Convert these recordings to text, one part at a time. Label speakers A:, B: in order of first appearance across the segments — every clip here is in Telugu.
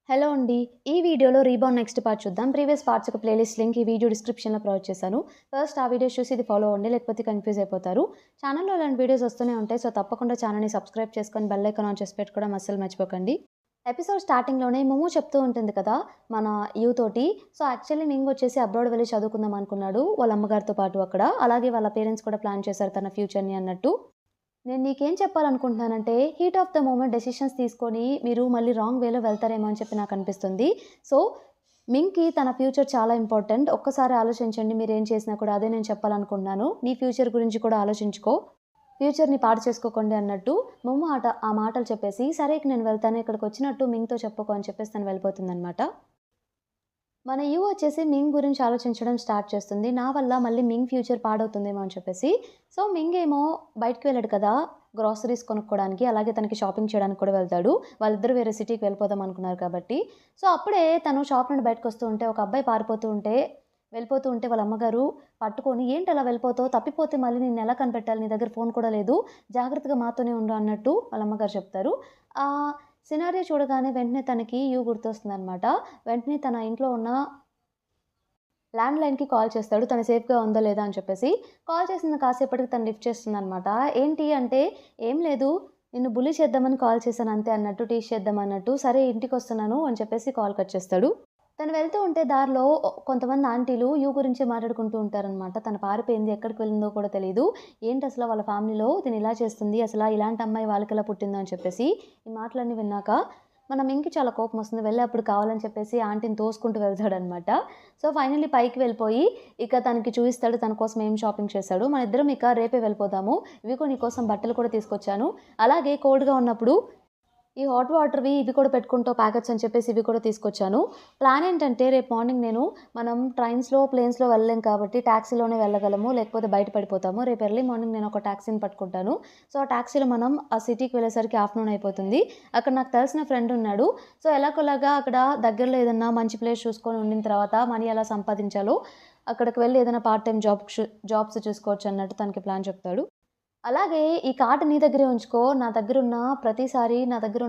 A: హలో అండి. ఈ వీడియోలో రీబౌండ్ నెక్స్ట్ పార్ట్ చూద్దాం. ప్రీవియస్ పార్ట్స్ యొక్క ప్లేలిస్ట్ లింక్ ఈ వీడియో డిస్క్రిప్షన్‌లో ప్రొవైడ్ చేశాను. ఫస్ట్ ఆ వీడియోస్ చూసి ఇది ఫాలో అవ్వండి. లేకపోతే కన్‌ఫ్యూజ్ అయిపోతారు. ఛానెల్‌లో ఇలాంటి వీడియోస్ వస్తూనే ఉంటాయి. సో, తప్పకుండా ఛానెల్‌ని సబ్స్క్రైబ్ చేసుకొని బెల్ ఐకాన్ ఆన్ చేసి పెట్టుకోవడం అస్సలు మర్చిపోకండి. ఎపిసోడ్ స్టార్టింగ్‌లోనే మొము చెప్తూ ఉంటుంది కదా! మన యూ తోటి. సో, యాక్చువల్లీ మింగ్ వచ్చేసి అబ్రాడ్ వెళ్లి చదువుకుందాం అనుకున్నాడు. వాళ్ళ అమ్మగారితో పాటు అక్కడ. అలాగే వాళ్ళ పేరెంట్స్ కూడా ప్లాన్ చేశారు తన ఫ్యూచర్‌ని అన్నట్టు. నేను నీకేం చెప్పాలనుకుంటున్నానంటే, heat of the moment decisions తీసుకొని మీరు మళ్ళీ రాంగ్ వేలో వెళ్తారేమో అని చెప్పి నాకనిపిస్తుంది. సో, మింగ్‌కి తన ఫ్యూచర్ చాలా ఇంపార్టెంట్. ఒక్కసారి ఆలోచించండి మీరేం చేసినా కూడా. అదే నేను చెప్పాలనుకుంటున్నాను. నీ ఫ్యూచర్ గురించి కూడా ఆలోచించుకో. ఫ్యూచర్‌ని పాడు చేసుకోకండి అన్నట్టు మొమ్ము ఆ మాటలు చెప్పేసి, సరే ఇక నేను వెళ్తాను. ఇక్కడికొచ్చినట్టు మింగ్‌తో చెప్పుకో అని చెప్పేసి తను వెళ్ళిపోతుందనమాట. మన యూ వచ్చేసి మింగ్ గురించి ఆలోచించడం స్టార్ట్ చేస్తుంది. నా వల్ల మళ్ళీ మింగ్ ఫ్యూచర్ పాడవుతుందేమో అని చెప్పేసి. సో, మింగ్ ఏమో బయటికి వెళ్ళాడు కదా! గ్రోసరీస్ కొనుక్కోవడానికి. అలాగే తనకి షాపింగ్ చేయడానికి కూడా వెళ్తాడు. వాళ్ళిద్దరూ వేరే సిటీకి వెళ్ళిపోదాం అనుకున్నారు కాబట్టి. సో, అప్పుడే తను షాప్ నుండి బయటకొస్తూ ఉంటే ఒక అబ్బాయి వెళ్ళిపోతూ ఉంటే వాళ్ళ అమ్మగారు పట్టుకొని, "ఏంటి అలా వెళ్ళిపోతావు? తప్పిపోతే మళ్ళీ నిన్నెలా కనిపెట్టాలి? నీ దగ్గర ఫోన్ కూడా లేదు. జాగ్రత్తగా మాతోనే ఉండు" అన్నట్టు వాళ్ళ అమ్మగారు చెప్తారు. సినారియో చూడగానే వెంటనే తనకి యూ గుర్తొస్తుందనమాట. వెంటనే తన ఇంట్లో ఉన్న ల్యాండ్‌లైన్‌కి కాల్ చేస్తాడు. తను సేఫ్‌గా ఉందా లేదా అని చెప్పేసి. కాల్ చేసిన కాసేపటికి తను లిఫ్ట్ చేస్తుందనమాట. ఏంటి అంటే, "ఏం లేదు. నిన్ను బుల్లీ చేద్దామని కాల్ చేశాను అంతే" అన్నట్టు, టీజ్ చేద్దామన్నట్టు. "సరే ఇంటికొస్తున్నాను" అని చెప్పేసి కాల్ కట్ చేస్తాడు. తను వెళ్తూ ఉంటే దారిలో కొంతమంది ఆంటీలు యూ గురించే మాట్లాడుకుంటూ ఉంటారనమాట. తను పారిపోయింది, ఎక్కడికి వెళ్ళిందో కూడా తెలీదు. ఏంటసల వాళ్ళ ఫ్యామిలీలో తిను ఇలా చేస్తుంది, అసల ఇలాంటి అమ్మాయి వాళ్ళకెలా పుట్టిందో అని చెప్పేసి. ఈ మాటలన్నీ విన్నాక మన మింగ్‌కి చాలా కోపమొస్తుంది. వెళ్ళి అప్పుడు కావాలని చెప్పేసి ఆంటీని తోసుకుంటూ వెళ్తాడనమాట. సో, ఫైనల్లీ పైకి వెళ్ళిపోయి ఇక తనకి చూయిస్తాడు తన కోసం ఏం షాపింగ్ చేశాడు. మనిద్దరం ఇక రేపే వెళ్ళిపోదాము. ఇవిగో నీకోసం బట్టలు కూడా తీసుకొచ్చాను. అలాగే కోల్డ్‌గా ఉన్నప్పుడు ఈ హాట్ వాటర్‌వి ఇవి కూడా పెట్టుకుంటావు ప్యాకెట్స్ అని చెప్పేసి ఇవి కూడా తీసుకొచ్చాను. ప్లాన్ ఏంటంటే రేపు మార్నింగ్ మనం ట్రైన్స్‌లో, ప్లేన్స్‌లో వెళ్ళలేం కాబట్టి టాక్సీలోనే వెళ్ళగలము. లేకపోతే బయట పడిపోతాము. రేపు ఎర్లీ మార్నింగ్ నేను ఒక టాక్సీని పట్టుకుంటాను. సో, ఆ టాక్సీలో మనం ఆ సిటీకి వెళ్ళేసరికి ఆఫ్టర్‌నూన్ అయిపోతుంది. అక్కడ నాకు తెలిసిన ఫ్రెండ్ ఉన్నాడు. సో, ఎలాగోలాగా అక్కడ దగ్గరలో ఏదన్నా మంచి ప్లేస్ చూసుకొని ఉండిన తర్వాత మనీ ఎలా సంపాదించాలో అక్కడికి వెళ్ళి ఏదైనా పార్ట్ టైమ్ జాబ్స్ చూసుకోవచ్చు అన్నట్టు తనకి ప్లాన్ చెప్తాడు. అలాగే ఈ కార్డ్ నీ దగ్గరే ఉంచుకో. నా దగ్గరున్న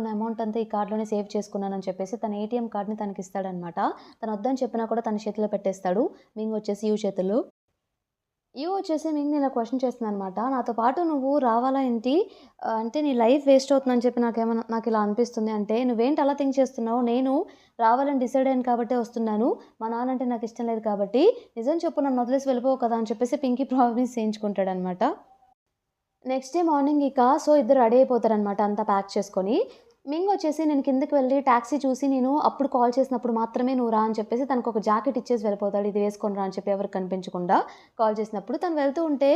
A: అమౌంట్ అంతా ఈ కార్డ్‌లోనే సేవ్ చేసుకున్నానని చెప్పేసి తన ఏటీఎం కార్డ్‌ని తనకిస్తాడనమాట. తను వద్దని చెప్పినా కూడా తన చేతిలో పెట్టేస్తాడు. మింగ్ వచ్చేసి యూ చేతుల్లో. యూ వచ్చేసి మింగ్‌ని ఇలా క్వెషన్ చేస్తుందనమాట. నాతో పాటు నువ్వు రావాలా ఏంటి? అంటే నీ లైఫ్ వేస్ట్ అవుతుందని చెప్పి నాకిలా అనిపిస్తుంది అంటే, నువ్వేంటి అలా థింక్ చేస్తున్నావు? నేను రావాలని డిసైడ్ అయ్యాను కాబట్టే వస్తున్నాను. మా నాన్నంటే నాకిష్టం లేదు కాబట్టి, నిజం చెప్పు నన్ను వదిలేసి వెళ్ళిపోవు కదా! అని చెప్పేసి పింకీ ప్రామిస్ చేయించుకుంటాడనమాట. నెక్స్ట్ డే మార్నింగ్ ఇద్దరు రెడీ అయిపోతారనమాట అంతా ప్యాక్ చేసుకొని. మింగ్ వచ్చేసి నేను కిందకి వెళ్ళి టాక్సీ చూసి నేను అప్పుడు కాల్ చేసినప్పుడు మాత్రమే నువ్వు రా అని చెప్పేసి తనకొక జాకెట్ ఇచ్చేసి వెళ్ళిపోతాడు. ఇది వేసుకొని రా అని చెప్పి ఎవరికి కనిపించకుండా కాల్ చేసినప్పుడు. తను వెళ్తూ ఉంటే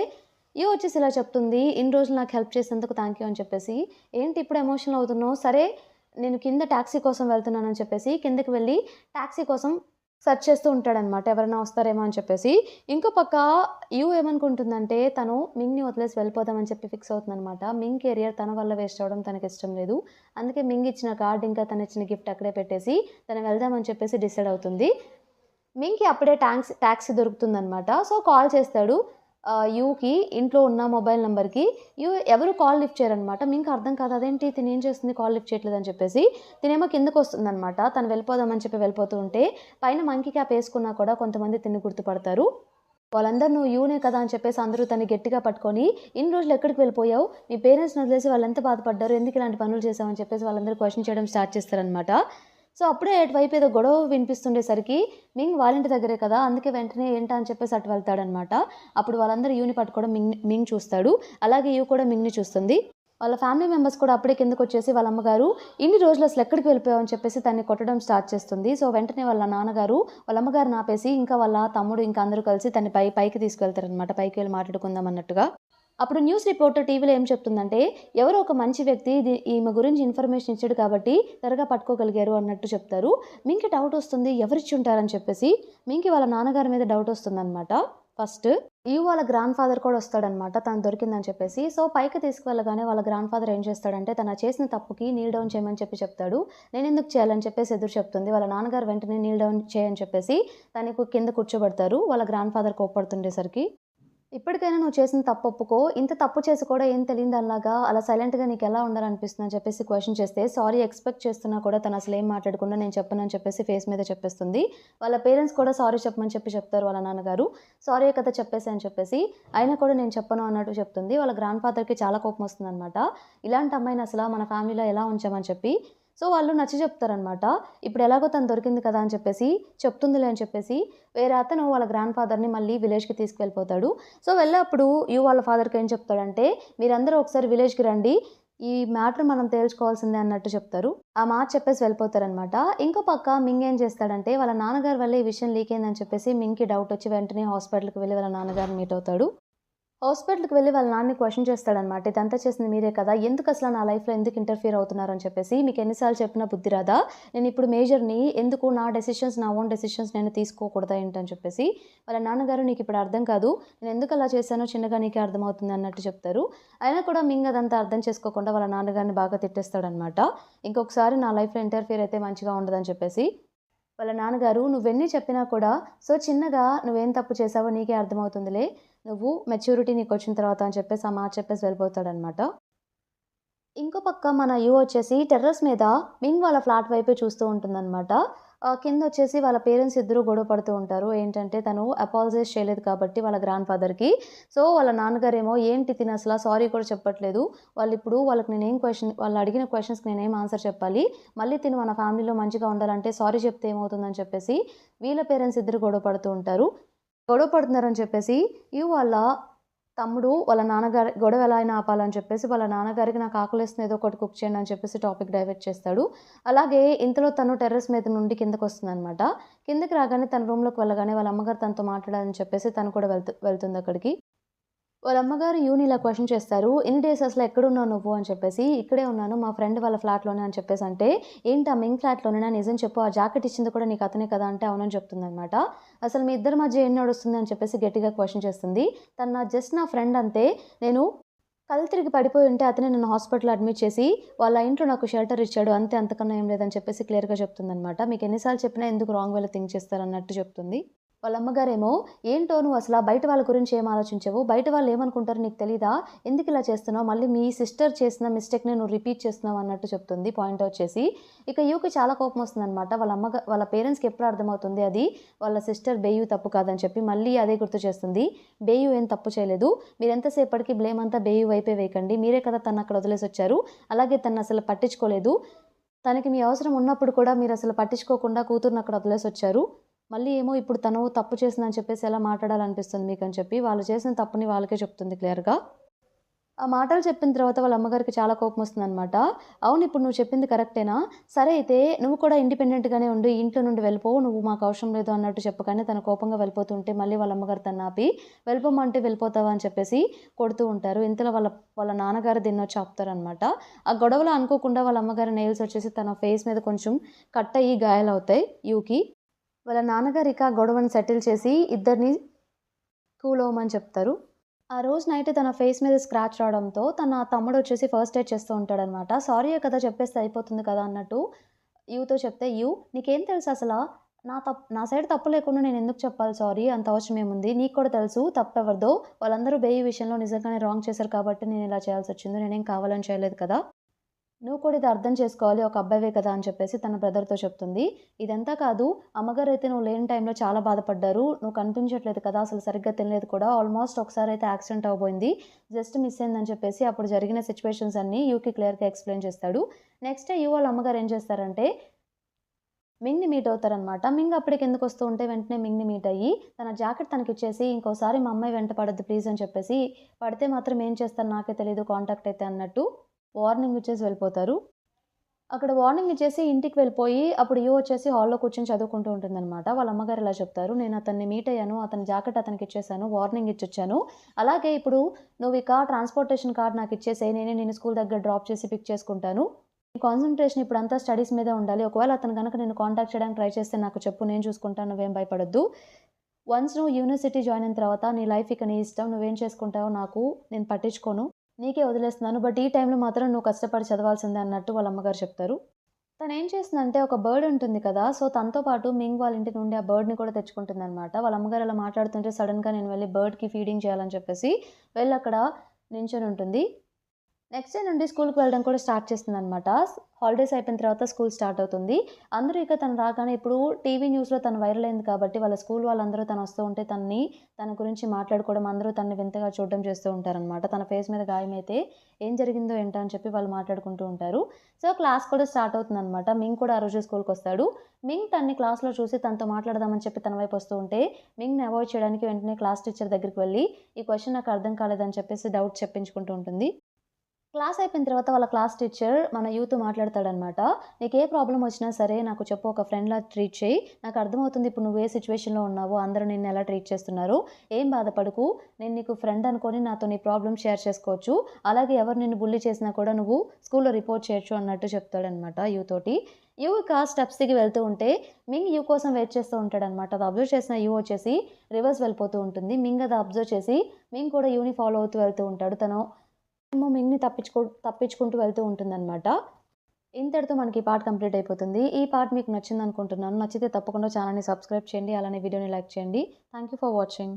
A: యూ వచ్చేసి ఇలా చెప్తుంది, "ఇన్ని రోజులు నాకు హెల్ప్ చేసినందుకు థ్యాంక్ యూ" అని చెప్పేసి. "ఏంటి ఇప్పుడు ఎమోషనల్ అవుతున్నావు? సరే నేను కింద టాక్సీ కోసం వెళ్తున్నానని" చెప్పేసి కిందకి వెళ్ళి టాక్సీ కోసం సెర్చ్ చేస్తూ ఉంటాడనమాట. ఎవరైనా వస్తారేమో అని చెప్పేసి. ఇంకో పక్క యూ ఏమనుకుంటుందంటే తను మింగ్‌ని వదిలేసి వెళ్ళిపోదామని చెప్పి ఫిక్స్ అవుతుందనమాట. మింగ్ కెరియర్ తన వల్ల వేస్ట్ అవ్వడం తనకిష్టం లేదు. అందుకే మింగ్ ఇచ్చిన కార్డ్ ఇంకా తనిచ్చిన గిఫ్ట్ అక్కడే పెట్టేసి తను వెళ్దామని చెప్పేసి డిసైడ్ అవుతుంది. మింగ్‌కి అప్పుడే టాక్సీ దొరుకుతుందనమాట. సో, కాల్ చేస్తాడు యూకి ఇంట్లో ఉన్న మొబైల్ నంబర్‌కి. ఎవరు కాల్ లిఫ్ట్ చేయరనమాట. మింగ్‌కి అర్థం కాదు. అదేంటి తినేం చేస్తుంది కాల్ లిఫ్ట్ చేయట్లేదని చెప్పేసి. తినేమో కిందకొస్తుందనమాట. తను వెళ్ళిపోదామని చెప్పి వెళ్ళిపోతూ ఉంటే పైన మంకీ క్యాప్ ఏసుకున్నా కూడా కొంతమంది తిన్ని గుర్తుపడతారు. వాళ్ళందరూ "నువ్వు యూనే కదా!" అని చెప్పేసి అందరూ తన్ని గట్టిగా పట్టుకొని, "ఇన్ని రోజులు ఎక్కడికి వెళ్ళిపోయావు? మీ పేరెంట్స్‌ని వదిలేసి వాళ్ళెంత బాధపడ్డారు? ఎందుకు ఇలాంటి పనులు చేశావు?" అని చెప్పేసి వాళ్ళందరూ క్వెషన్ చేయడం స్టార్ట్ చేస్తారనమాట. సో, అప్పుడే అటువైపు ఏదో గొడవ వినిపిస్తుండేసరికి మింగ్ వాళ్ళ ఇంటి దగ్గరే కదా! అందుకే వెంటనే ఏంటా అని చెప్పేసి అటు వెళ్తాడనమాట. అప్పుడు వాళ్ళందరూ యూని పట్టుకోవడం మింగ్ చూస్తాడు. అలాగే యూ కూడా మింగ్‌ని చూస్తుంది. వాళ్ళ ఫ్యామిలీ మెంబర్స్ కూడా అప్పుడే కిందకొచ్చేసి వాళ్ళ అమ్మగారు, "ఇన్ని రోజులు అసలు ఎక్కడికి వెళ్ళిపోయావు?" అని చెప్పేసి తన్ని కొట్టడం స్టార్ట్ చేస్తుంది. సో, వెంటనే వాళ్ళ నాన్నగారు వాళ్ళ అమ్మగారిని ఆపేసి ఇంకా వాళ్ళ తమ్ముడు ఇంకా అందరూ కలిసి తన్ని పైకి తీసుకెళ్తారనమాట. పైకి వెళ్లి మాట్లాడుకుందాం అన్నట్టుగా. అప్పుడు న్యూస్ రిపోర్టర్ టీవీలో ఏం చెప్తుందంటే, ఎవరో ఒక మంచి వ్యక్తి ఈమె గురించి ఇన్ఫర్మేషన్ ఇచ్చాడు కాబట్టి త్వరగా పట్టుకోగలిగారు అన్నట్టు చెప్తారు. మింగ్‌కి డౌట్ వస్తుంది ఎవరిచ్చుంటారని చెప్పేసి. మింగ్‌కి వాళ్ళ నాన్నగారి మీద డౌట్ వస్తుందనమాట ఫస్ట్. వాళ్ళ గ్రాండ్ ఫాదర్ కూడా వస్తాడనమాట తను దొరికిందని చెప్పేసి. సో, పైకి తీసుకువెళ్ళగానే వాళ్ళ గ్రాండ్ ఫాదర్ ఏం చేస్తాడంటే తను చేసిన తప్పుకి నీల్ డౌన్ చేయమని చెప్తాడు. నేనెందుకు చేయాలని చెప్పేసి ఎదురు చెప్తుంది. వాళ్ళ నాన్నగారు వెంటనే నీల్ డౌన్ చేయని చెప్పేసి తనకు కింద కూర్చోబెడతారు. వాళ్ళ గ్రాండ్ ఫాదర్ కోప్పడుతుండేసరికి. ఇప్పటికైనా నువ్వు చేసిన తప్పు ఒప్పుకో. ఇంత తప్పు చేసి కూడా ఏం తెలియని దానిలాగా అలా సైలెంట్‌గా నీకెలా ఉండాలనిపిస్తుంది అని చెప్పేసి క్వెషన్ చేస్తే, సారీ ఎక్స్‌పెక్ట్ చేస్తున్నా కూడా తను అసలేం మాట్లాడకుండా నేను చెప్పనని చెప్పేసి ఫేస్ మీద చెప్పేస్తుంది. వాళ్ళ పేరెంట్స్ కూడా సారీ చెప్పమని చెప్తారు వాళ్ళ నాన్నగారు. సారీయే కదా చెప్పేసేయి అని చెప్పేసి, అయినా కూడా నేను చెప్పను అన్నట్టు చెప్తుంది. వాళ్ళ గ్రాండ్ ఫాదర్‌కి చాలా కోపమొస్తుందనమాట. ఇలాంటి అమ్మాయిని అసల మన ఫ్యామిలీలో ఎలా ఉంచామని చెప్పి. సో, వాళ్ళు నచ్చజెప్తారనమాట. ఇప్పుడు ఎలాగో తను దొరికింది కదా అని చెప్పేసి, చెప్తుందిలే అని చెప్పేసి, వేరే అతను వాళ్ళ గ్రాండ్ ఫాదర్‌ని మళ్ళీ విలేజ్‌కి తీసుకెళ్ళిపోతాడు. సో, వెళ్ళేప్పుడు వాళ్ళ ఫాదర్‌కి ఏం చెప్తాడంటే, మీరందరూ ఒకసారి విలేజ్‌కి రండి. ఈ మ్యాటర్ మనం తేల్చుకోవాల్సిందే అన్నట్టు చెప్తారు. ఆ మాట చెప్పేసి వెళ్ళిపోతారనమాట. ఇంకో పక్క మింగ్ ఏం చేస్తాడంటే, వాళ్ళ నాన్నగారి వల్లే ఈ విషయం లీక్ అయిందని చెప్పేసి మింగ్‌కి డౌటొచ్చి వెంటనే హాస్పిటల్‌కి వెళ్లి వాళ్ళ నాన్నగారిని మీట్ అవుతాడు. హాస్పిటల్‌కి వెళ్లి వాళ్ళ నాన్నని క్వెషన్ చేస్తాడనమాట. ఇదంతా చేసింది మీరే కదా! ఎందుకసల నా లైఫ్‌లో ఎందుకు ఇంటర్ఫియర్ అవుతున్నారని చెప్పేసి. మీకు ఎన్ని సార్లు చెప్పినా బుద్ధి రాదా? నేనిప్పుడు మేజర్‌ని. ఎందుకు నా డెసిషన్స్, నా ఓన్ డెసిషన్స్ నేను తీసుకోకూడదా ఏంటని చెప్పేసి. వాళ్ళ నాన్నగారు నీకిప్పుడు అర్థం కాదు. నేనెందుకు అలా చేశానో చిన్నగా నీకే అర్థమవుతుంది అన్నట్టు చెప్తారు. అయినా కూడా మింగ్ అదంతా అర్థం చేసుకోకుండా వాళ్ళ నాన్నగారిని బాగా తిట్టేస్తాడనమాట. ఇంకొకసారి నా లైఫ్‌లో ఇంటర్ఫియర్ అయితే మంచిగా ఉండదని చెప్పేసి. వాళ్ళ నాన్నగారు నువ్వెన్ని చెప్పినా కూడా సో చిన్నగా నువ్వేం తప్పు చేశావో నీకే అర్థమవుతుందిలే. నువ్వు మెచ్యూరిటీ నీకొచ్చిన తర్వాత అని చెప్పేసి ఆ మాట చెప్పేసి వెళ్ళిపోతాడనమాట. ఇంకో పక్క మన వచ్చేసి టెర్రస్ మీద మింగ్ వాళ్ళ ఫ్లాట్ వైపే చూస్తూ ఉంటుందనమాట. కిందొచ్చేసి వాళ్ళ పేరెంట్స్ ఇద్దరు గొడవ పడుతూ ఉంటారు. ఏంటంటే తను అపాలజైజ్ చేయలేదు కాబట్టి వాళ్ళ గ్రాండ్ ఫాదర్‌కి. సో, వాళ్ళ నాన్నగారేమో ఏంటి తినసల సారీ కూడా చెప్పట్లేదు. వాళ్ళకి వాళ్ళు అడిగిన క్వెషన్స్‌కి నేనేం ఆన్సర్ చెప్పాలి. మళ్ళీ తిను మన ఫ్యామిలీలో మంచిగా ఉండాలంటే సారీ చెప్తే ఏమవుతుందని చెప్పేసి వీళ్ళ పేరెంట్స్ ఇద్దరు గొడవ పడుతూ ఉంటారు. గొడవ పడుతున్నారని చెప్పేసి వాళ్ళ తమ్ముడు వాళ్ళ నాన్నగారి గొడవ ఎలా అయినా ఆపాలని చెప్పేసి వాళ్ళ నాన్నగారికి నాకు ఆకలేస్తుంది ఏదో ఒకటి కుక్ చేయండి అని చెప్పేసి టాపిక్ డైవర్ట్ చేస్తాడు. అలాగే ఇంతలో తను టెర్రస్ మీద నుండి కిందకొస్తుందనమాట. కిందకి రాగానే తన రూమ్‌లోకి వెళ్ళగానే వాళ్ళ అమ్మగారు తనతో మాట్లాడాలని చెప్పేసి తను కూడా వెళ్తుందక్కడికి. వాళ్ళ అమ్మగారు ఇలా క్వెషన్ చేస్తారు. "ఇన్ని డేస్ అసలు ఎక్కడున్నావు నువ్వు?" అని చెప్పేసి. "ఇక్కడే ఉన్నాను మా ఫ్రెండ్ వాళ్ళ ఫ్లాట్‌లోనే" అని చెప్పేసంటే, "ఏంటి ఆ మింగ్ ఫ్లాట్‌లోనేనా? నిజం చెప్పు. ఆ జాకెట్ ఇచ్చింది కూడా నీకు అతనే కదా!" అంటే అవునని చెప్తుందనమాట. "అసలు మీ ఇద్దరి మధ్య ఏం నడుస్తుంది?" అని చెప్పేసి గట్టిగా క్వెషన్ చేస్తుంది. "తను నా ఫ్రెండ్ అంతే. నేను కళ్ళు తిరిగి పడిపోయి ఉంటే అతనే నన్ను హాస్పిటల్‌లో అడ్మిట్ చేసి వాళ్ళ ఇంట్లో నాకు షెల్టర్ ఇచ్చాడు. అంతే అంతకన్నా ఏం లేదని" చెప్పేసి క్లియర్‌గా చెప్తుందనమాట. మీకు ఎన్ని సార్లు చెప్పినా ఎందుకు రాంగ్ వేలో థింక్ చేస్తారన్నట్టు చెప్తుంది. వాళ్ళ అమ్మగారేమో, "ఏంటో నువ్వసల బయట వాళ్ళ గురించి ఏం ఆలోచించవు? బయట వాళ్ళు ఏమనుకుంటారో నీకు తెలీదా? ఎందుకిలా చేస్తున్నావు? మళ్ళీ మీ సిస్టర్ చేసిన మిస్టేక్‌ని నువ్వు రిపీట్ చేస్తున్నావు" అన్నట్టు చెప్తుంది పాయింట్ ఔట్ చేసి. ఇక యూకి చాలా కోపమొస్తుందనమాట. వాళ్ళ పేరెంట్స్‌కి ఎప్పుడు అర్థమవుతుంది అది వాళ్ళ సిస్టర్ బేయు తప్పు కాదని చెప్పి మళ్ళీ అదే గుర్తు చేస్తుంది. బేయు ఏం తప్పు చేయలేదు. మీరెంతసేపటికి బ్లేమ్ అంతా బేయు వైపే వేయకండి. మీరే కదా తననక్కడ వదిలేసొచ్చారు. అలాగే తననసలు పట్టించుకోలేదు. తనకి మీ అవసరం ఉన్నప్పుడు కూడా మీరసలు పట్టించుకోకుండా కూతురినక్కడ వదిలేసొచ్చారు. మళ్ళీ ఏమో ఇప్పుడు తను తప్పు చేసిందని చెప్పేసి ఎలా మాట్లాడాలనిపిస్తుంది మీకని చెప్పి, వాళ్ళు చేసిన తప్పుని వాళ్ళకే చెప్తుంది క్లియర్‌గా. ఆ మాటలు చెప్పిన తర్వాత వాళ్ళ అమ్మగారికి చాలా కోపమొస్తుందనమాట. "అవును ఇప్పుడు నువ్వు చెప్పింది కరెక్టేనా? సరే అయితే నువ్వు కూడా ఇండిపెండెంట్‌గానే ఉండు. ఈ ఇంట్లో నుండి వెళ్ళిపో. నువ్వు మాకు అవసరం లేదు" అన్నట్టు చెప్పగానే తను కోపంగా వెళ్ళిపోతుంటే మళ్ళీ వాళ్ళ అమ్మగారు తన్నాపి, "వెళ్ళిపోమంటే వెళ్ళిపోతావా?" అని చెప్పేసి కొడుతూ ఉంటారు. ఇంతలో వాళ్ళ వాళ్ళ నాన్నగారు దీన్నొచ్చి ఆపుతారనమాట. ఆ గొడవలో అనుకోకుండా వాళ్ళ అమ్మగారి నెయిల్స్ వచ్చేసి తన ఫేస్ మీద కొంచెం కట్ అయ్యి గాయాలవుతాయి యూకి. వాళ్ళ నాన్నగారు ఇక గొడవని సెటిల్ చేసి ఇద్దరిని కూల్ అవ్వమని చెప్తారు. ఆ రోజు నైట్ తన ఫేస్ మీద స్క్రాచ్ రావడంతో తన తమ్ముడొచ్చేసి ఫస్ట్ ఎయిడ్ చేస్తూ ఉంటాడనమాట. సారీయే కదా! చెప్పేస్తే అయిపోతుంది కదా! అన్నట్టు యూతో చెప్తే, నీకేం తెలుససలా? నా సైడ్ తప్పు లేకుండా నేనెందుకు చెప్పాలి సారీ? అంత అవసరం ఏముంది? నీకు కూడా తెలుసు తప్పెవరిదో. వాళ్ళందరూ బేయి విషయంలో నిజంగానే రాంగ్ చేశారు కాబట్టి నేనిలా చేయాల్సొచ్చింది. నేనేం కావాలని చేయలేదు కదా! నువ్వు కూడా ఇది అర్థం చేసుకోవాలి. ఒక అబ్బాయివే కదా! అని చెప్పేసి తన బ్రదర్‌తో చెప్తుంది. ఇదంతా కాదు అమ్మగారైతే నువ్వు లేని టైంలో చాలా బాధపడ్డారు. నువ్వు కనిపించట్లేదు కదా! అసలు సరిగ్గా తినలేదు కూడా. ఆల్మోస్ట్ ఒకసారైతే యాక్సిడెంట్ అవ్వబోయింది. జస్ట్ మిస్ అయిందని చెప్పేసి అప్పుడు జరిగిన సిట్యుయేషన్స్ అన్నీ యూకి క్లియర్‌గా ఎక్స్‌ప్లెయిన్ చేస్తాడు. నెక్స్ట్ డే వాళ్ళ అమ్మగారు ఏం చేస్తారంటే మింగ్‌ని మీట్ అవుతారనమాట. మింగ్ అప్పటికి కిందకొస్తూ ఉంటే వెంటనే మింగ్‌ని మీట్ అయ్యి తన జాకెట్ తనకిచ్చేసి ఇంకోసారి మా అమ్మాయి వెంట పడొద్దు ప్లీజ్ అని చెప్పేసి, పడితే మాత్రం ఏం చేస్తానో నాకే తెలీదు కాంటాక్ట్ అయితే అన్నట్టు వార్నింగ్ ఇచ్చేసి వెళ్ళిపోతారు. అక్కడ వార్నింగ్ ఇచ్చేసి ఇంటికి వెళ్ళిపోయి, అప్పుడు వచ్చేసి హాల్‌లో కూర్చొని చదువుకుంటూ ఉంటుందనమాట. వాళ్ళ అమ్మగారు ఇలా చెప్తారు, "నేను అతన్ని మీట్ అయ్యాను. అతని జాకెట్ అతనికిచ్చేసాను. వార్నింగ్ ఇచ్చొచ్చాను. అలాగే ఇప్పుడు నువ్విక ట్రాన్స్‌పోర్టేషన్ కార్డ్ నాకిచ్చేసేయి. నేనే నిన్ను స్కూల్ దగ్గర డ్రాప్ చేసి పిక్ చేసుకుంటాను. నీ కాన్సంట్రేషన్ ఇప్పుడంతా స్టడీస్ మీదే ఉండాలి. ఒకవేళ అతను గనక నిన్ను కాంటాక్ట్ చేయడానికి ట్రై చేస్తే నాకు చెప్పు. నేను చూసుకుంటాను. నువ్వేం భయపడొద్దు. వన్స్ నువ్వు యూనివర్సిటీ జాయిన్ అయిన తర్వాత నీ లైఫ్ ఇక నీ ఇష్టం. నువ్వేం చేసుకుంటావో నేను పట్టించుకోను. నీకే వదిలేస్తున్నాను. బట్ ఈ టైంలో మాత్రం నువ్వు కష్టపడి చదవాల్సిందే" అన్నట్టు వాళ్ళ అమ్మగారు చెప్తారు. తనేం చేస్తుందంటే ఒక బర్డ్ ఉంటుంది కదా! సో, తనతో పాటు మింగ్ వాళ్ళ ఇంటి నుండి ఆ బర్డ్‌ని కూడా తెచ్చుకుంటుందనమాట. వాళ్ళ అమ్మగారు అలా మాట్లాడుతుంటే సడెన్‌గా నేను వెళ్లి బర్డ్‌కి ఫీడింగ్ చేయాలని చెప్పేసి వెళ్లక్కడ నించొనుంటుంది. నెక్స్ట్ డే నుండి స్కూలుకి వెళ్ళడం కూడా స్టార్ట్ చేస్తుందనమాట. హాలిడేస్ అయిపోయిన తర్వాత స్కూల్ స్టార్ట్ అవుతుంది. అందరూ ఇక తను రాగానే ఇప్పుడు టీవీ న్యూస్‌లో తను వైరల్ అయింది కాబట్టి వాళ్ళ స్కూల్ వాళ్ళందరూ తనొస్తూ ఉంటే తన గురించి మాట్లాడుకోవడం, అందరూ తనని వింతగా చూడడం చేస్తూ ఉంటారనమాట. తన ఫేస్ మీద గాయమైతే ఏం జరిగిందో ఏంటో అని చెప్పి వాళ్ళు మాట్లాడుకుంటూ ఉంటారు. సో, క్లాస్ కూడా స్టార్ట్ అవుతుందనమాట. మింగ్ కూడా ఆ రోజు స్కూలుకొస్తాడు. మింగ్ తనని క్లాస్‌లో చూసి తనతో మాట్లాడదామని చెప్పి తన వైపు వస్తూ ఉంటే, మింగ్‌ని అవాయిడ్ చేయడానికి వెంటనే క్లాస్ టీచర్ దగ్గరికి వెళ్లి, "ఈ క్వెషన్ నాకు అర్థం కాలేదని" చెప్పేసి డౌట్ చెప్పించుకుంటూ ఉంటుంది. క్లాస్ అయిపోయిన తర్వాత వాళ్ళ క్లాస్ టీచర్ మన యూత్‌తో మాట్లాడతాడనమాట. "నీకే ప్రాబ్లమ్ వచ్చినా సరే నాకు చెప్పు. ఒక ఫ్రెండ్‌లా ట్రీట్ చెయ్యి. నాకు అర్థమవుతుంది ఇప్పుడు నువ్వు ఏ సిట్యుయేషన్‌లో ఉన్నావో, అందరూ నిన్నెలా ట్రీట్ చేస్తున్నారో. ఏం బాధపడకు. నేను నీకు ఫ్రెండ్ అనుకోని నాతో నీ ప్రాబ్లమ్ షేర్ చేసుకోవచ్చు. అలాగే ఎవరు నిన్ను బుల్లీ చేసినా కూడా నువ్వు స్కూల్‌లో రిపోర్ట్ చేయొచ్చు" అన్నట్టు చెప్తాడనమాట యూ తోటి. యూ ఇక స్టెప్స్ దిగి వెళ్తూ ఉంటే, మింగ్ యూ కోసం వెయిట్ చేస్తూ ఉంటాడనమాట. అది అబ్జర్వ్ చేసిన యూ వచ్చేసి రివర్స్ వెళ్ళిపోతూ ఉంటుంది. మింగ్ అది అబ్జర్వ్ చేసి, మింగ్ కూడా యూని ఫాలో అవుతూ వెళ్తూ ఉంటాడు. తను ఏమో మింగ్‌ని తప్పించుకుంటూ వెళ్తూ ఉంటుందనమాట. ఇంతటితో మనకి ఈ పార్ట్ కంప్లీట్ అయిపోతుంది. ఈ పార్ట్ మీకు నచ్చిందనుకుంటున్నాను. నచ్చితే తప్పకుండా ఛానెల్‌ని సబ్స్క్రైబ్ చేయండి. అలానే వీడియోని లైక్ చేయండి. Thank you for watching.